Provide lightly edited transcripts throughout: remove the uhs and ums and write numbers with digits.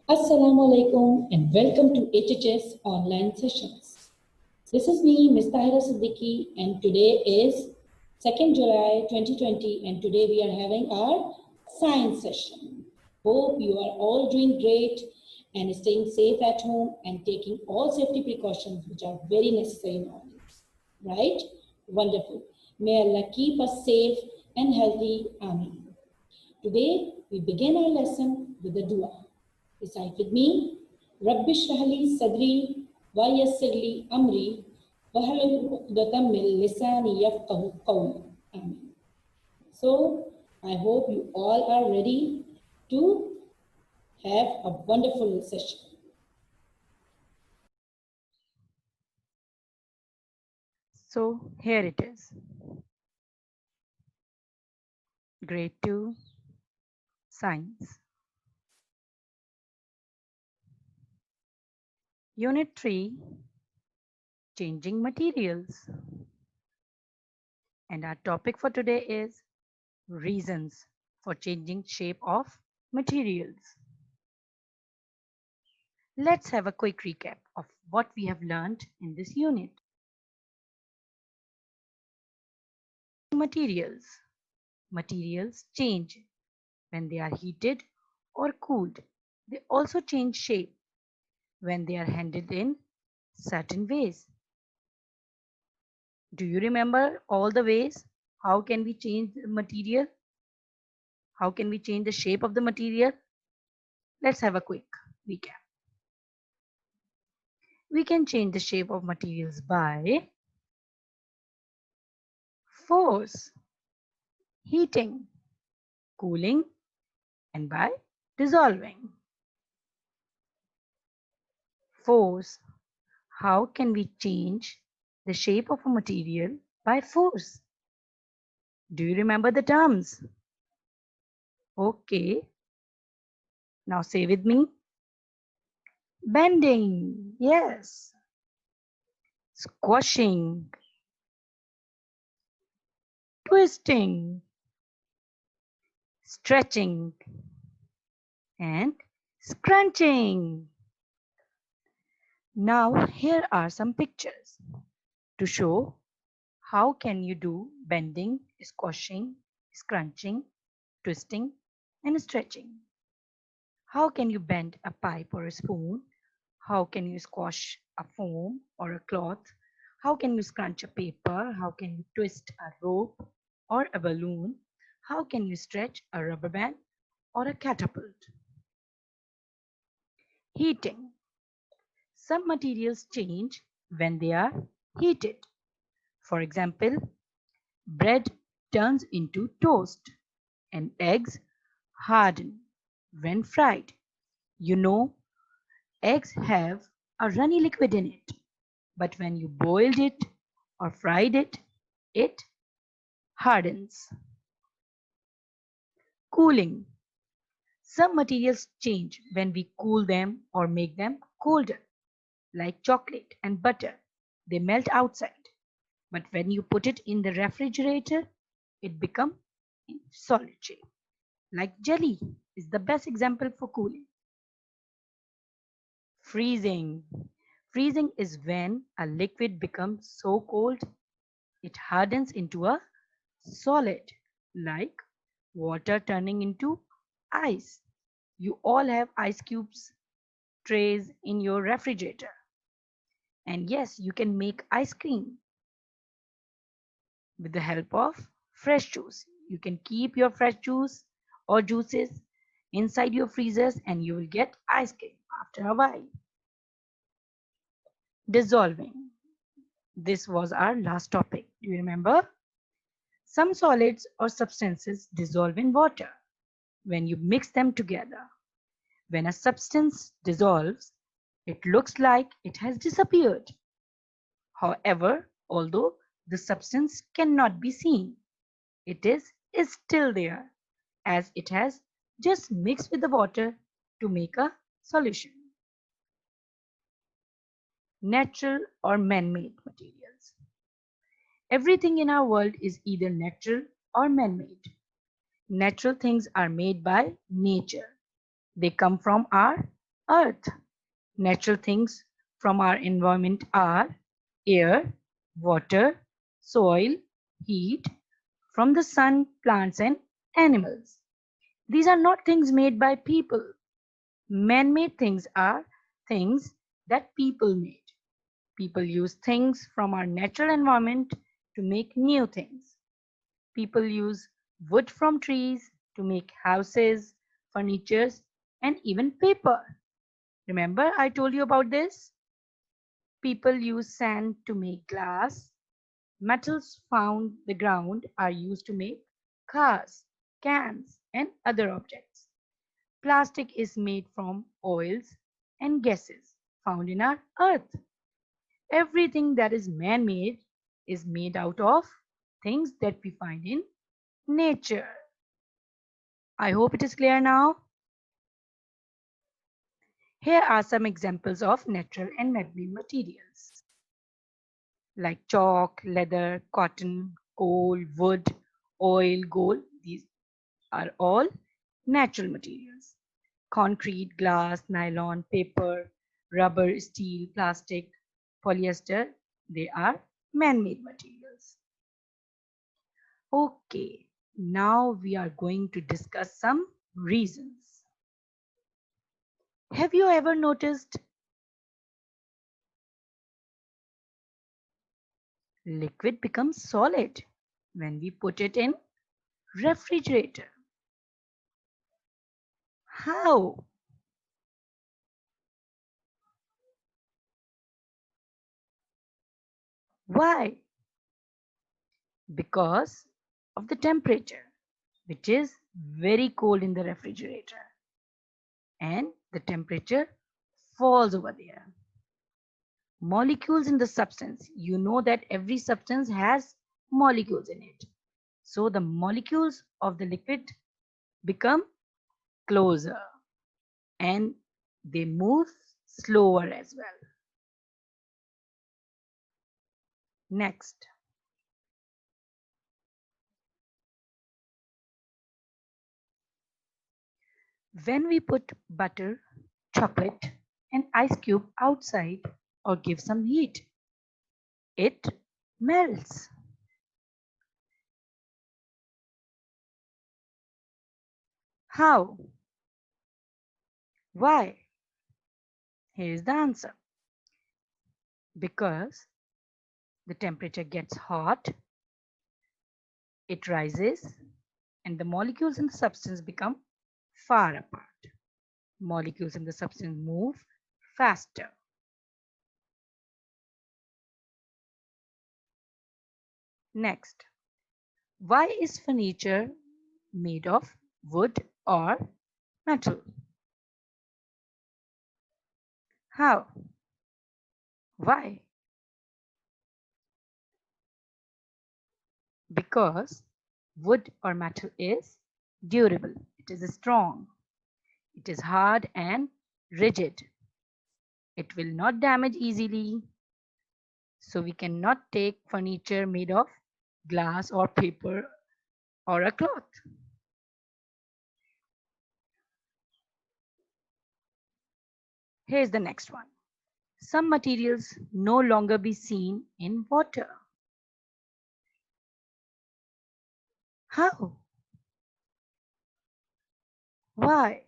Assalamu alaikum and welcome to HHS online sessions. This is me, Ms. Tahira Siddiqui, and today is 2nd July 2020, and today we are having our science session. Hope you are all doing great and staying safe at home and taking all safety precautions which are very necessary nowadays. Right? Wonderful. May Allah keep us safe and healthy. Ameen. Today, we begin our lesson with a dua. Recite with me. Rabbi shrah li sadri wa yassir li amri wahlul uqdatam min lisani yafqahu qawli. Amen. So, I hope you all are ready to have a wonderful session. So here it is. Grade 2 Science. Unit 3 Changing Materials. And our topic for today is reasons for changing shape of materials. Let's have a quick recap of what we have learned in this unit. Materials. Materials change when they are heated or cooled. They also change shape when they are handled in certain ways. Do you remember all the ways? How can we change the material? How can we change the shape of the material? Let's have a quick recap. We can change the shape of materials by force, heating, cooling, and by dissolving. Force. How can we change the shape of a material by force? Do you remember the terms? Okay. Now say with me. Bending. Yes. Squashing, twisting, stretching, and scrunching. Now here are some pictures to show how can you do bending, squashing, scrunching, twisting, and stretching. How can you bend a pipe or a spoon? How can you squash a foam or a cloth? How can you scrunch a paper? How can you twist a rope or a balloon? How can you stretch a rubber band or a catapult? Heating. Some materials change when they are heated. For example, bread turns into toast and eggs harden when fried. You know, eggs have a runny liquid in it, but when you boiled it or fried it, it hardens. Cooling. Some materials change when we cool them or make them colder, like chocolate and butter. They melt outside, but when you put it in the refrigerator, it becomes solid shape. Like jelly is the best example for cooling. Freezing. Freezing is when a liquid becomes so cold it hardens into a solid, like water turning into ice. You all have ice cubes trays in your refrigerator. And yes, you can make ice cream with the help of fresh juice. You can keep your fresh juice or juices inside your freezers and you will get ice cream after a while. Dissolving. This was our last topic. Do you remember? Some solids or substances dissolve in water when you mix them together. When a substance dissolves, it looks like it has disappeared. However, although the substance cannot be seen, it is still there as it has just mixed with the water to make a solution. Natural or man-made materials. Everything in our world is either natural or man-made. Natural things are made by nature. They come from our Earth. Natural things from our environment are air, water, soil, heat, from the sun, plants, and animals. These are not things made by people. Man-made things are things that people made. People use things from our natural environment to make new things. People use wood from trees to make houses, furniture, and even paper. Remember, I told you about this? People use sand to make glass. Metals found the ground are used to make cars, cans, and other objects. Plastic is made from oils and gases found in our earth. Everything that is man-made is made out of things that we find in nature. I hope it is clear now. Here are some examples of natural and man-made materials like chalk, leather, cotton, coal, wood, oil, gold. These are all natural materials. Concrete, glass, nylon, paper, rubber, steel, plastic, polyester, they are man-made materials. Okay, now we are going to discuss some reasons. Have you ever noticed liquid becomes solid when we put it in refrigerator? How? Why? Because of the temperature, which is very cold in the refrigerator, and the temperature falls over there. Molecules in the substance. You know that every substance has molecules in it. So the molecules of the liquid become closer and they move slower as well. Next, when we put butter, chocolate, and ice cube outside or give some heat, it melts. How? Why? Here is the answer. Because the temperature gets hot, it rises, and the molecules in the substance become far apart. Molecules in the substance move faster. Next, why is furniture made of wood or metal? How? Why? Because wood or metal is durable. It is strong. It is hard and rigid. It will not damage easily. So we cannot take furniture made of glass or paper or a cloth. Here's the next one. Some materials no longer be seen in water. How? Why?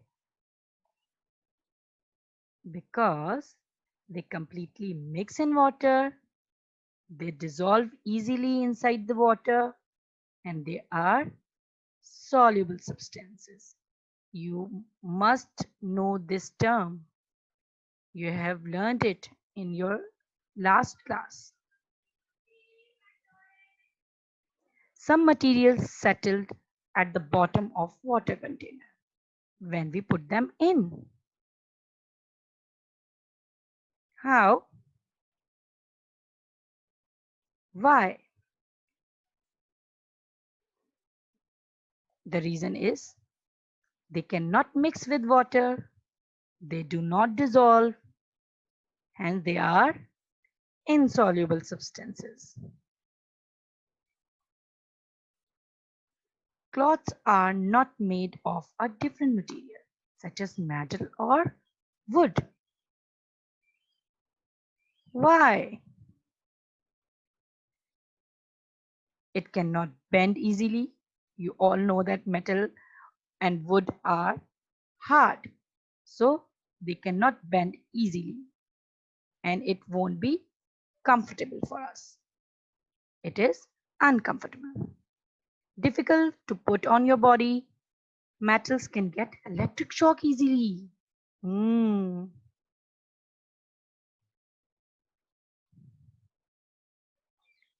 Because they completely mix in water, they dissolve easily inside the water, and they are soluble substances. You must know this term. You have learned it in your last class. Some materials settled at the bottom of water container when we put them in. How? Why? The reason is they cannot mix with water, they do not dissolve, and they are insoluble substances. Cloths are not made of a different material, such as metal or Wood. Why? It cannot bend easily. You all know that metal and wood are hard, so they cannot bend easily, and it won't be comfortable for us. It is uncomfortable, difficult to put on your body. Metals can get electric shock easily. Hmm.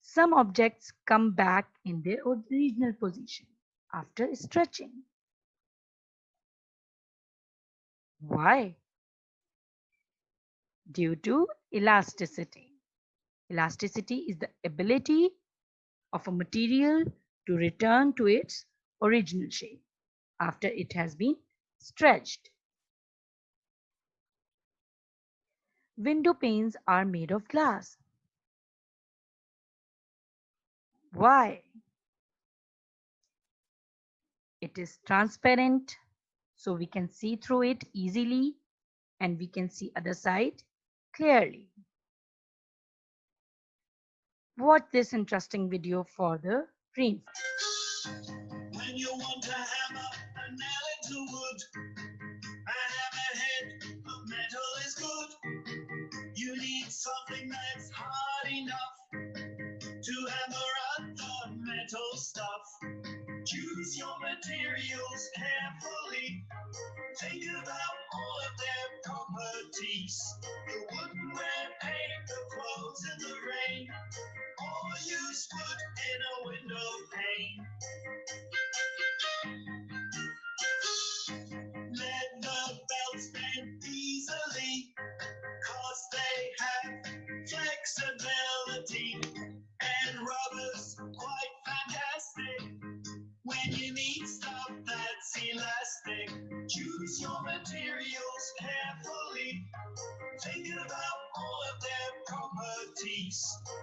Some objects come back in their original position after stretching. Why? Due to elasticity. Elasticity is the ability of a material to return to its original shape after it has been stretched. Window panes are made of glass. Why? It is transparent, so we can see through it easily and we can see other side clearly. Watch this interesting video for the reinforcement. When you want to hammer a nail into wood, a hammerhead of metal is good. You need something that's hard enough to hammer at the metal stuff. Choose your materials carefully. Think about all of their properties. The woodenware, paint the clothes in the rain, or use wood in a window pane. Let the belts bend easily, cause they have flexibility. And rubber's quite fantastic when you need stuff that's elastic. Choose your materials carefully. Think about all of their properties.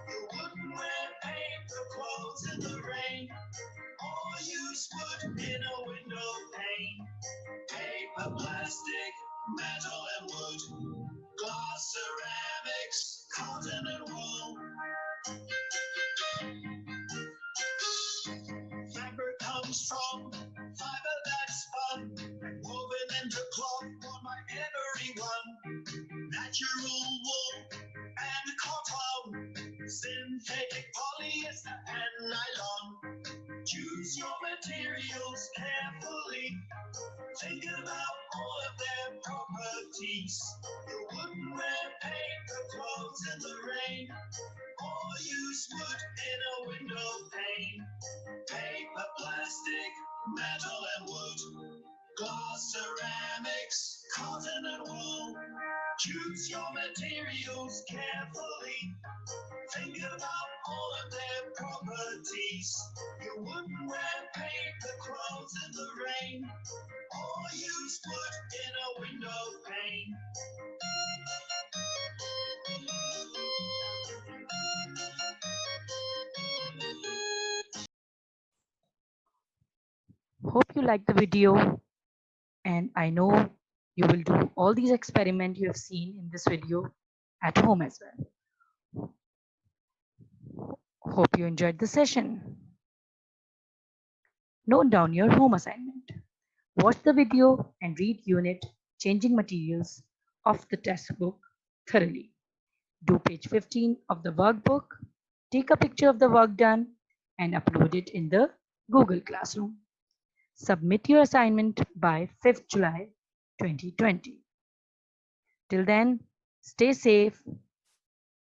The woodenware, paint the clothes in the rain, or use wood in a window pane. Paper, plastic, metal and wood, glass, ceramics, cotton and wool. Fabric comes from fiber that's spun, woven into cloth worn by everyone. Natural wool and cotton, synthetic polyester and nylon. Choose your materials carefully. Think about all of their properties. The woodenware, paint the clothes in the rain, or use wood in a window pane. Paper, plastic, metal and wood, glass, ceramics, cotton and wool. Choose your materials carefully. Think about all of their properties. You wouldn't wear paint the clothes in the rain, or use wood in a window pane. Hope you like the video, and I know you will do all these experiments you have seen in this video at home as well. Hope you enjoyed the session. Note down your home assignment. Watch the video and read unit Changing Materials of the textbook thoroughly. Do page 15 of the workbook, take a picture of the work done and upload it in the Google Classroom. Submit your assignment by 5th July 2020. Till then, stay safe,